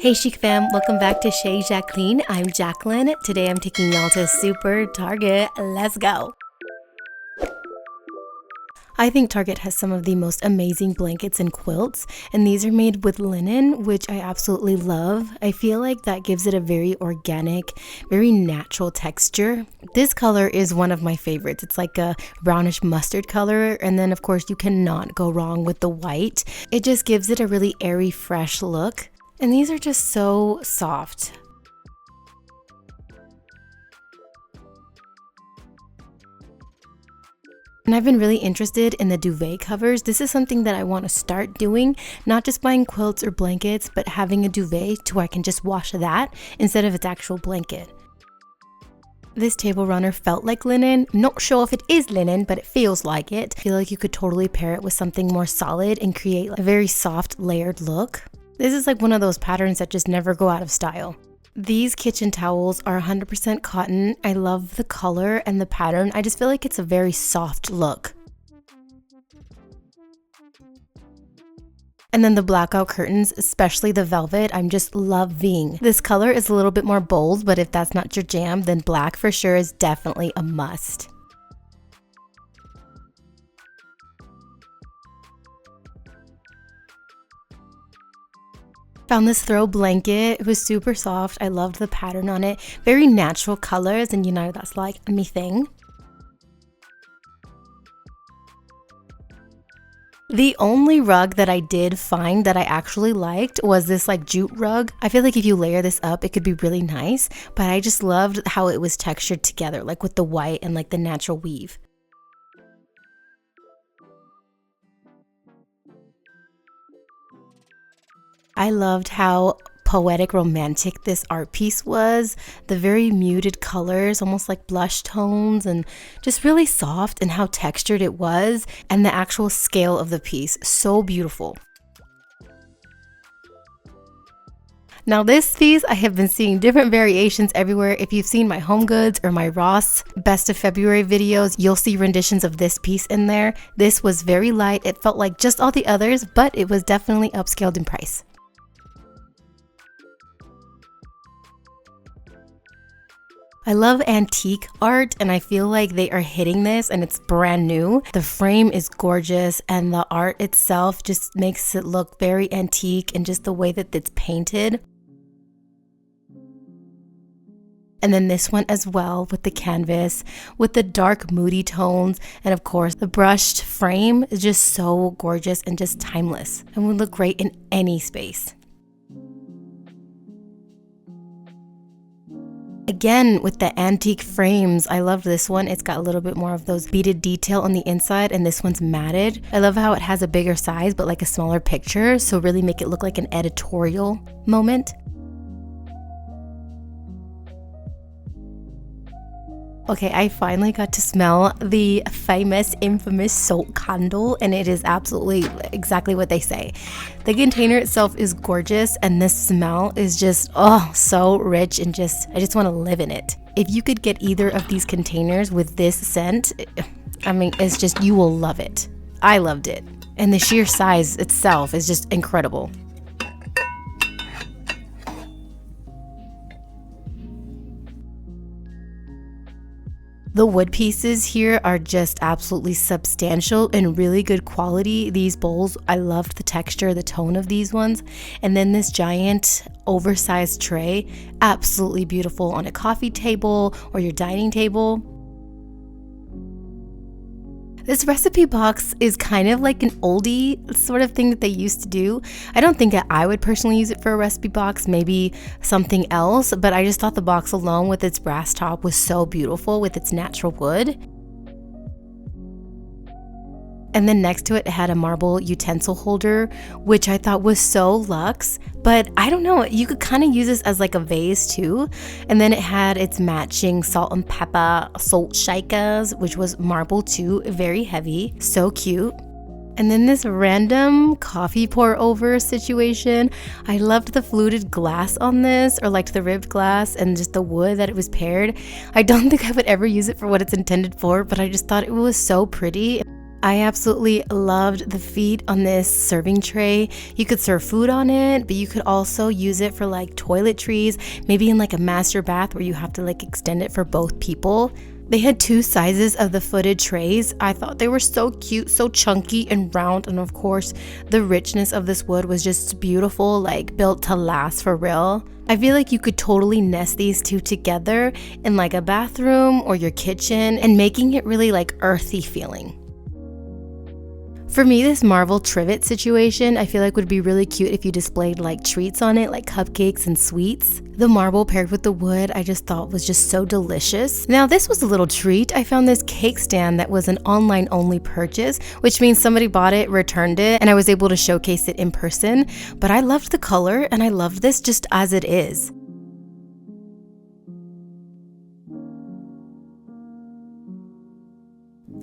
Hey Chic fam, welcome back to Chez Jaclyn. I'm Jaclyn. Today I'm taking y'all to Super Target. Let's go. I think Target has some of the most amazing blankets and quilts, and these are made with linen, which I absolutely love. I feel like that gives it a very organic, very natural texture. This color is one of my favorites. It's like a brownish mustard color, and then of course you cannot go wrong with the white. It just gives it a really airy, fresh look. And these are just so soft. And I've been really interested in the duvet covers. This is something that I want to start doing, not just buying quilts or blankets, but having a duvet to where I can just wash that instead of its actual blanket. This table runner felt like linen. Not sure if it is linen, but it feels like it. I feel like you could totally pair it with something more solid and create a very soft layered look. This is like one of those patterns that just never go out of style. These kitchen towels are 100% cotton. I love the color and the pattern. I just feel like it's a very soft look. And then the blackout curtains, especially the velvet, I'm just loving. This color is a little bit more bold, but if that's not your jam, then black for sure is definitely a must. Found this throw blanket. It was super soft. I loved the pattern on it. Very natural colors, and you know that's like me thing. The only rug that I did find that I actually liked was this like jute rug. I feel like if you layer this up, it could be really nice, but I just loved how it was textured together, like with the white and like the natural weave. I loved how poetic romantic this art piece was. The very muted colors, almost like blush tones, and just really soft, and how textured it was, and the actual scale of the piece. So beautiful. Now this piece, I have been seeing different variations everywhere. If you've seen my Home Goods or my Ross Best of February videos, you'll see renditions of this piece in there. This was very light. It felt like just all the others, but it was definitely upscaled in price. I love antique art, and I feel like they are hitting this, and it's brand new. The frame is gorgeous, and the art itself just makes it look very antique, and just the way that it's painted. And then this one as well with the canvas, with the dark moody tones, and of course the brushed frame is just so gorgeous and just timeless, and would look great in any space. Again, with the antique frames, I love this one. It's got a little bit more of those beaded detail on the inside, and this one's matted. I love how it has a bigger size, but like a smaller picture, so really make it look like an editorial moment. Okay, I finally got to smell the famous, infamous salt candle, and it is absolutely exactly what they say. The container itself is gorgeous, and this smell is just, oh, so rich, and I just want to live in it. If you could get either of these containers with this scent, I mean, it's just, you will love it. I loved it. And the sheer size itself is just incredible. The wood pieces here are just absolutely substantial and really good quality. These bowls, I loved the texture, the tone of these ones. And then this giant oversized tray, absolutely beautiful on a coffee table or your dining table. This recipe box is kind of like an oldie sort of thing that they used to do. I don't think that I would personally use it for a recipe box, maybe something else, but I just thought the box alone with its brass top was so beautiful with its natural wood. And then next to it, it had a marble utensil holder, which I thought was so luxe, but I don't know, you could kind of use this as like a vase too. And then it had its matching salt and pepper salt shakers, which was marble too, very heavy, so cute. And then this random coffee pour over situation. I loved the fluted glass on this, or liked the ribbed glass and just the wood that it was paired. I don't think I would ever use it for what it's intended for, but I just thought it was so pretty. I absolutely loved the feet on this serving tray. You could serve food on it, but you could also use it for like toiletries, maybe in like a master bath where you have to like extend it for both people. They had two sizes of the footed trays. I thought they were so cute, so chunky and round, and of course the richness of this wood was just beautiful, like built to last for real. I feel like you could totally nest these two together in like a bathroom or your kitchen and making it really like earthy feeling. For me, this marble trivet situation I feel like would be really cute if you displayed like treats on it, like cupcakes and sweets. The marble paired with the wood I just thought was just so delicious. Now this was a little treat. I found this cake stand that was an online only purchase, which means somebody bought it, returned it, and I was able to showcase it in person. But I loved the color and I loved this just as it is.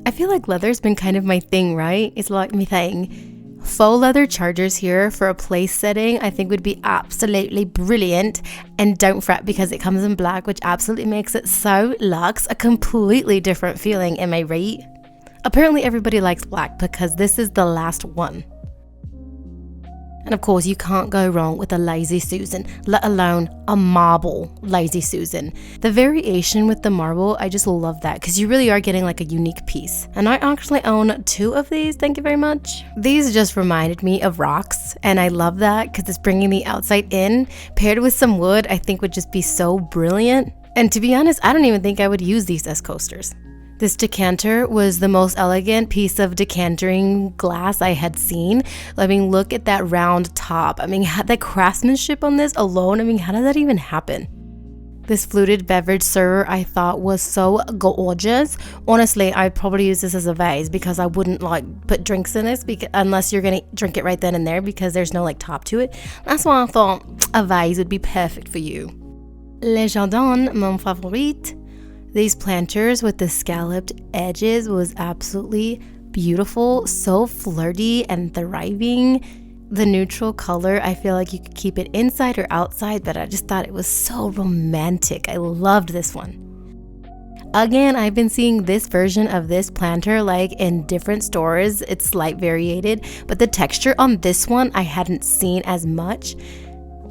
I feel like leather's been kind of my thing, right? It's like my thing. Faux leather chargers here for a place setting I think would be absolutely brilliant. And don't fret because it comes in black, which absolutely makes it so luxe, a completely different feeling, am I right? Apparently everybody likes black because this is the last one. And of course, you can't go wrong with a Lazy Susan, let alone a marble Lazy Susan. The variation with the marble, I just love that because you really are getting like a unique piece. And I actually own 2 of these, thank you very much. These just reminded me of rocks, and I love that because it's bringing the outside in. Paired with some wood, I think would just be so brilliant. And to be honest, I don't even think I would use these as coasters. This decanter was the most elegant piece of decanting glass I had seen. I mean, look at that round top. I mean, the craftsmanship on this alone, I mean, how did that even happen? This fluted beverage server I thought was so gorgeous. Honestly, I'd probably use this as a vase because I wouldn't like put drinks in this unless you're gonna drink it right then and there because there's no like top to it. That's why I thought a vase would be perfect for you. Le Jardin, mon favorite. These planters with the scalloped edges was absolutely beautiful, so flirty and thriving. The neutral color, I feel like you could keep it inside or outside, but I just thought it was so romantic. I loved this one. Again, I've been seeing this version of this planter like in different stores. It's light variated, but the texture on this one I hadn't seen as much.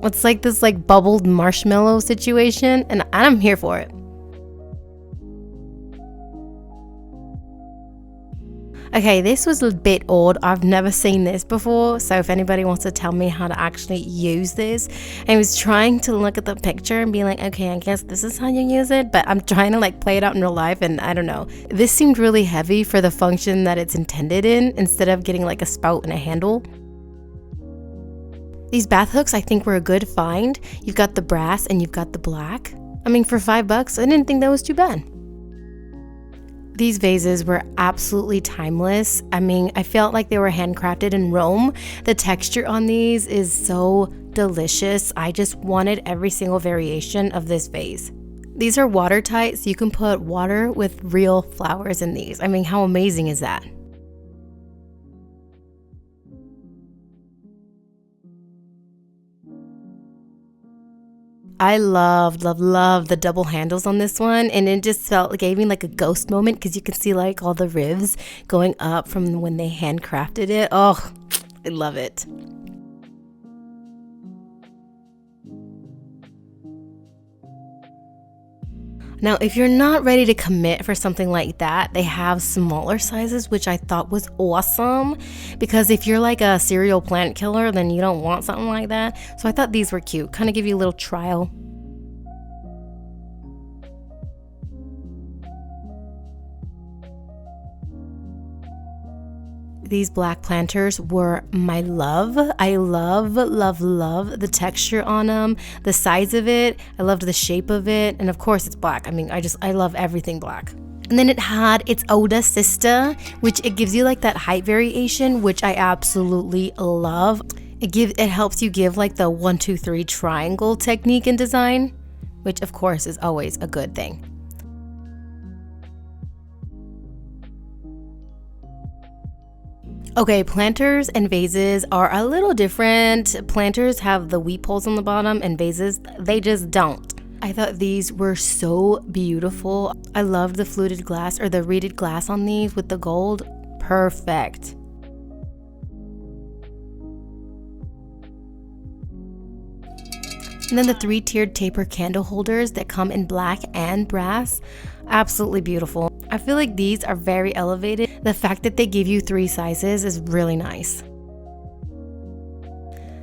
It's like this like bubbled marshmallow situation, and I'm here for it. Okay, this was a bit odd. I've never seen this before, so if anybody wants to tell me how to actually use this. I was trying to look at the picture and be like, okay, I guess this is how you use it, but I'm trying to like play it out in real life, and I don't know. This seemed really heavy for the function that it's intended in, instead of getting like a spout and a handle. These bath hooks I think were a good find. You've got the brass and you've got the black. I mean, for $5, I didn't think that was too bad. These vases were absolutely timeless. I mean, I felt like they were handcrafted in Rome. The texture on these is so delicious. I just wanted every single variation of this vase. These are watertight, so you can put water with real flowers in these. I mean, how amazing is that? I loved the double handles on this one, and it just gave me like a ghost moment because you can see like all the rivs going up from when they handcrafted it. Oh, I love it. Now, if you're not ready to commit for something like that, they have smaller sizes, which I thought was awesome, because if you're like a serial plant killer, then you don't want something like that. So I thought these were cute, kind of give you a little trial. These black planters were my love. I love the texture on them, the size of it. I loved the shape of it. And of course it's black. I mean, I love everything black. And then it had its older sister, which it gives you like that height variation, which I absolutely love. It helps you give like the 1, 2, 3 triangle technique in design, which of course is always a good thing. Okay, planters and vases are a little different. Planters have the weep holes on the bottom, and vases, they just don't. I thought these were so beautiful. I loved the fluted glass or the reeded glass on these with the gold. perfect. And then the 3-tiered taper candle holders that come in black and brass, absolutely beautiful. I feel like these are very elevated. The fact that they give you 3 sizes is really nice.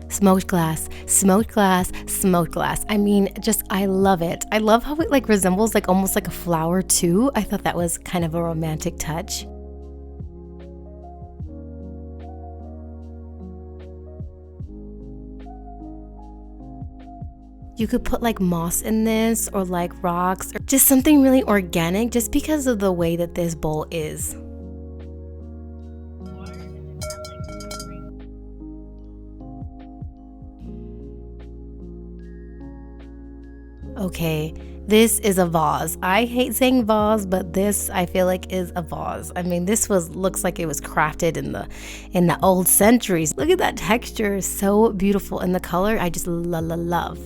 Smoked glass, smoked glass, smoked glass. I mean, just, I love it. I love how it like resembles like almost like a flower too. I thought that was kind of a romantic touch. You could put like moss in this or like rocks or just something really organic just because of the way that this bowl is. Okay, this is a vase. I hate saying vase, but this I feel like is a vase. I mean, this looks like it was crafted in the old centuries. Look at that texture, so beautiful, and the color I just love.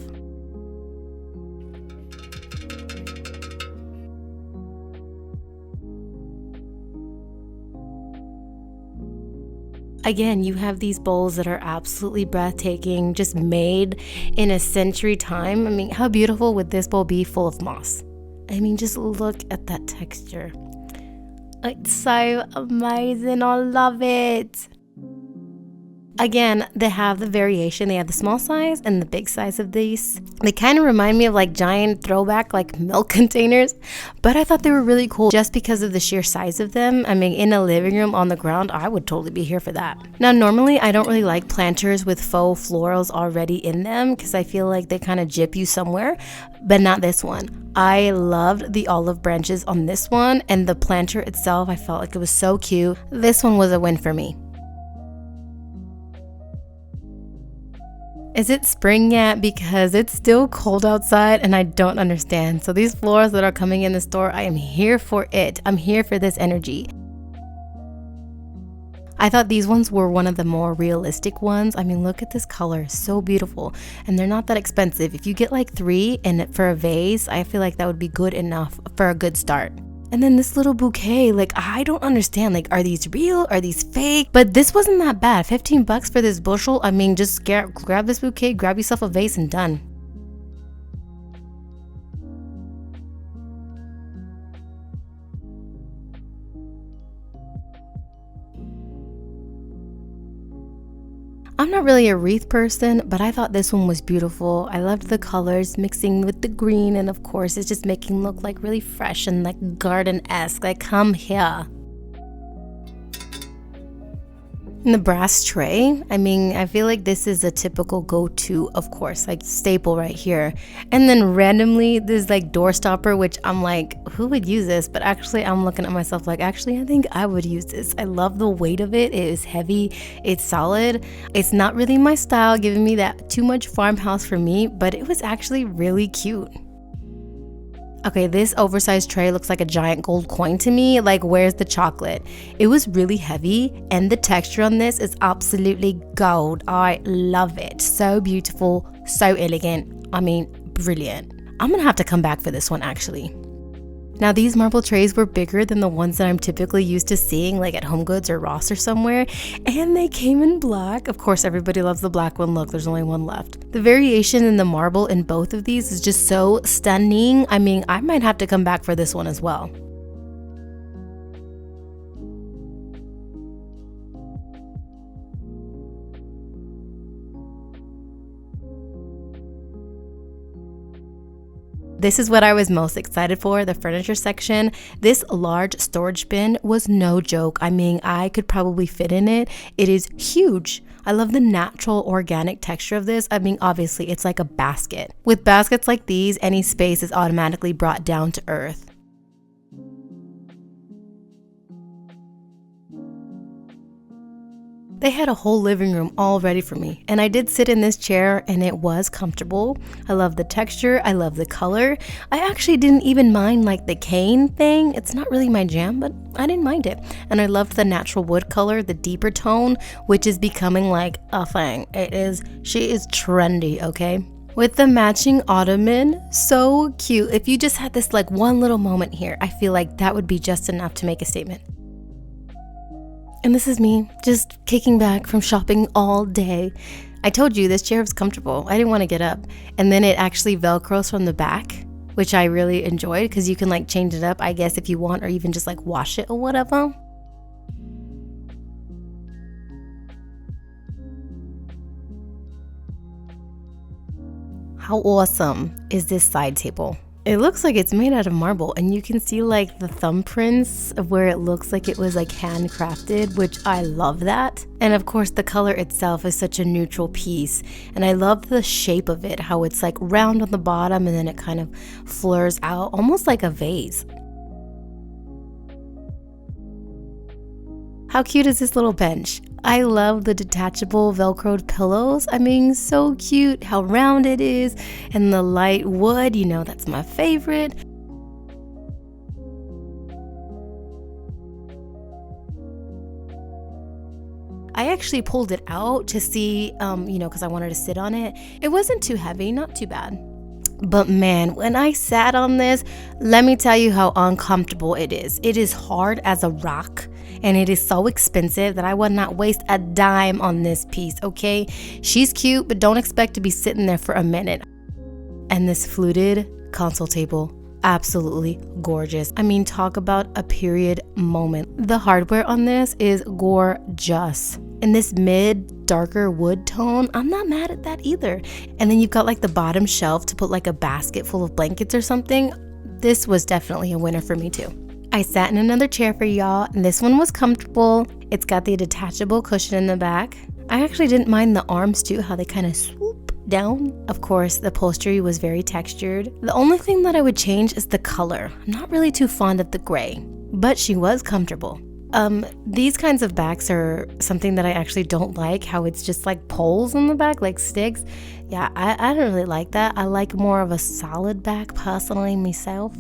Again, you have these bowls that are absolutely breathtaking, just made in a century time. I mean, how beautiful would this bowl be full of moss? I mean, just look at that texture. It's so amazing. I love it. Again, they have the variation. They have the small size and the big size of these. They kind of remind me of like giant throwback like milk containers, but I thought they were really cool just because of the sheer size of them. I mean, in a living room on the ground, I would totally be here for that. Now, normally I don't really like planters with faux florals already in them because I feel like they kind of jip you somewhere, but not this one. I loved the olive branches on this one, and the planter itself, I felt like it was so cute. This one was a win for me. Is it spring yet? Because it's still cold outside and I don't understand. So these florals that are coming in the store, I am here for it. I'm here for this energy. I thought these ones were one of the more realistic ones. I mean, look at this color, so beautiful. And they're not that expensive. If you get like 3 and for a vase, I feel like that would be good enough for a good start. And then this little bouquet, like, I don't understand, like, are these real? Are these fake? But this wasn't that bad. 15 bucks for this bushel. I mean, just grab this bouquet, grab yourself a vase and done. I'm not really a wreath person, but I thought this one was beautiful. I loved the colors mixing with the green, and of course it's just making it look like really fresh and like garden-esque, like come here. And the brass tray, I mean, I feel like this is a typical go-to, of course, like staple right here. And then randomly this like door stopper, which I'm like, who would use this? But actually I'm looking at myself like, actually I think I would use this. I love the weight of it. It is heavy, it's solid. It's not really my style, giving me that too much farmhouse for me, but it was actually really cute. Okay, this oversized tray looks like a giant gold coin to me. Like, where's the chocolate? It was really heavy, and the texture on this is absolutely gold. I love it. So beautiful, so elegant. I mean, brilliant. I'm gonna have to come back for this one, actually. Now, these marble trays were bigger than the ones that I'm typically used to seeing, like at HomeGoods or Ross or somewhere, and they came in black. Of course, everybody loves the black one. Look, there's only one left. The variation in the marble in both of these is just so stunning. I mean, I might have to come back for this one as well. This is what I was most excited for, the furniture section. This large storage bin was no joke. I mean, I could probably fit in it. It is huge. I love the natural organic texture of this. I mean, obviously it's like a basket. With baskets like these, any space is automatically brought down to earth. They had a whole living room all ready for me, and I did sit in this chair and it was comfortable. I love the texture, I love the color. I actually didn't even mind like the cane thing. It's not really my jam, but I didn't mind it. And I loved the natural wood color, the deeper tone, which is becoming like a thing. She is trendy, okay? With the matching ottoman, so cute. If you just had this like one little moment here, I feel like that would be just enough to make a statement. And this is me, just kicking back from shopping all day. I told you this chair was comfortable. I didn't want to get up. And then it actually Velcros from the back, which I really enjoyed because you can like change it up, I guess, if you want, or even just like wash it or whatever. How awesome is this side table? It looks like it's made out of marble, and you can see like the thumbprints of where it looks like it was like handcrafted, which I love that. And of course the color itself is such a neutral piece, and I love the shape of it, how it's like round on the bottom and then it kind of flurs out almost like a vase. How cute is this little bench? I love the detachable Velcroed pillows. I mean, so cute how round it is, and the light wood, you know, that's my favorite. I actually pulled it out to see, because I wanted to sit on it. It wasn't too heavy, not too bad. But man, when I sat on this, let me tell you how uncomfortable it is. It is hard as a rock, and it is so expensive that I would not waste a dime on this piece, okay? She's cute, but don't expect to be sitting there for a minute. And this fluted console table, absolutely gorgeous. I mean, talk about a period moment. The hardware on this is gorgeous. In this mid darker wood tone, I'm not mad at that either. And then you've got like the bottom shelf to put like a basket full of blankets or something. This was definitely a winner for me too. I sat in another chair for y'all, and this one was comfortable. It's got the detachable cushion in the back. I actually didn't mind the arms too, how they kind of swoop down. Of course, the upholstery was very textured. The only thing that I would change is the color. I'm not really too fond of the gray, but she was comfortable. These kinds of backs are something that I actually don't like, how it's just like poles on the back, like sticks. Yeah, I don't really like that. I like more of a solid back personally myself.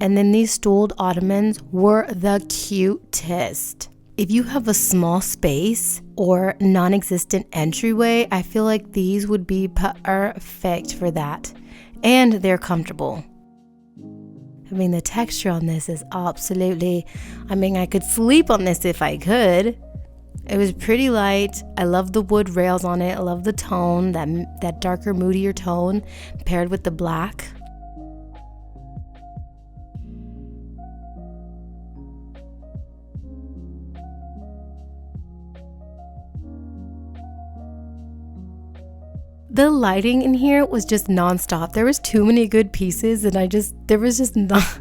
And then these stooled ottomans were the cutest. If you have a small space or non-existent entryway, I feel like these would be perfect for that. And they're comfortable. I mean, the texture on this is absolutely, I could sleep on this if I could. It was pretty light. I love the wood rails on it. I love the tone, that darker, moodier tone paired with the black. The lighting in here was just nonstop. There was too many good pieces, and there was just not.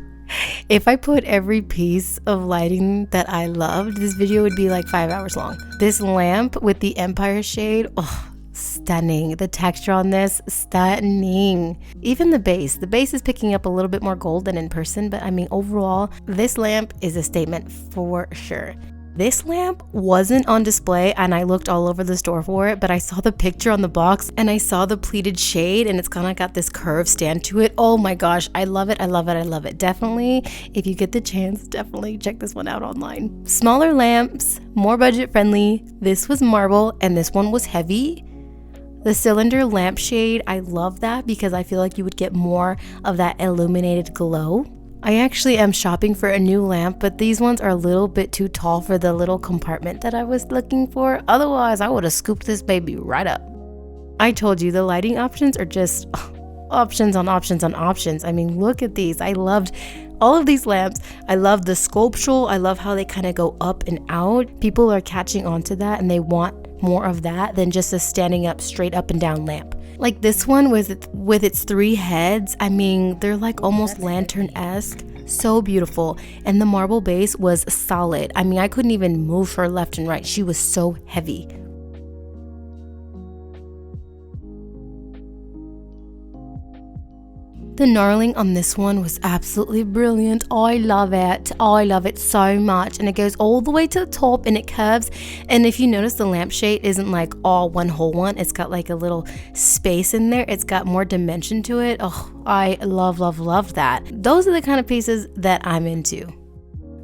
If I put every piece of lighting that I loved, this video would be like 5 hours long. This lamp with the Empire shade, oh, stunning. The texture on this, stunning. Even the base is picking up a little bit more gold than in person, but I mean, overall, this lamp is a statement for sure. This lamp wasn't on display, and I looked all over the store for it, but I saw the picture on the box and I saw the pleated shade, and it's kind of got this curved stand to it. Oh my gosh, I love it. I love it. I love it. Definitely, if you get the chance, definitely check this one out online. Smaller lamps, more budget friendly. This was marble and this one was heavy. The cylinder lampshade, I love that because I feel like you would get more of that illuminated glow. I actually am shopping for a new lamp, but these ones are a little bit too tall for the little compartment that I was looking for. Otherwise, I would have scooped this baby right up. I told you the lighting options are just options on options on options. I mean, look at these. I loved all of these lamps. I love the sculptural. I love how they kind of go up and out. People are catching on to that, and they want more of that than just a standing up, straight up and down lamp. Like this one with its 3 heads, I mean, they're like almost lantern-esque. So beautiful. And the marble base was solid. I mean, I couldn't even move her left and right. She was so heavy. The knurling on this one was absolutely brilliant. I love it. I love it so much. And it goes all the way to the top and it curves. And if you notice, the lampshade isn't like all one whole one. It's got like a little space in there. It's got more dimension to it. Oh, I love, love, love that. Those are the kind of pieces that I'm into.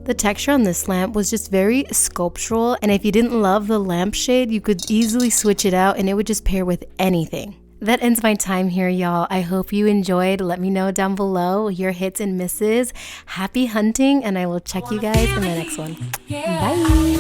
The texture on this lamp was just very sculptural. And if you didn't love the lampshade, you could easily switch it out and it would just pair with anything. That ends my time here, y'all. I hope you enjoyed. Let me know down below your hits and misses. Happy hunting, and I will check you guys in the next one. Bye.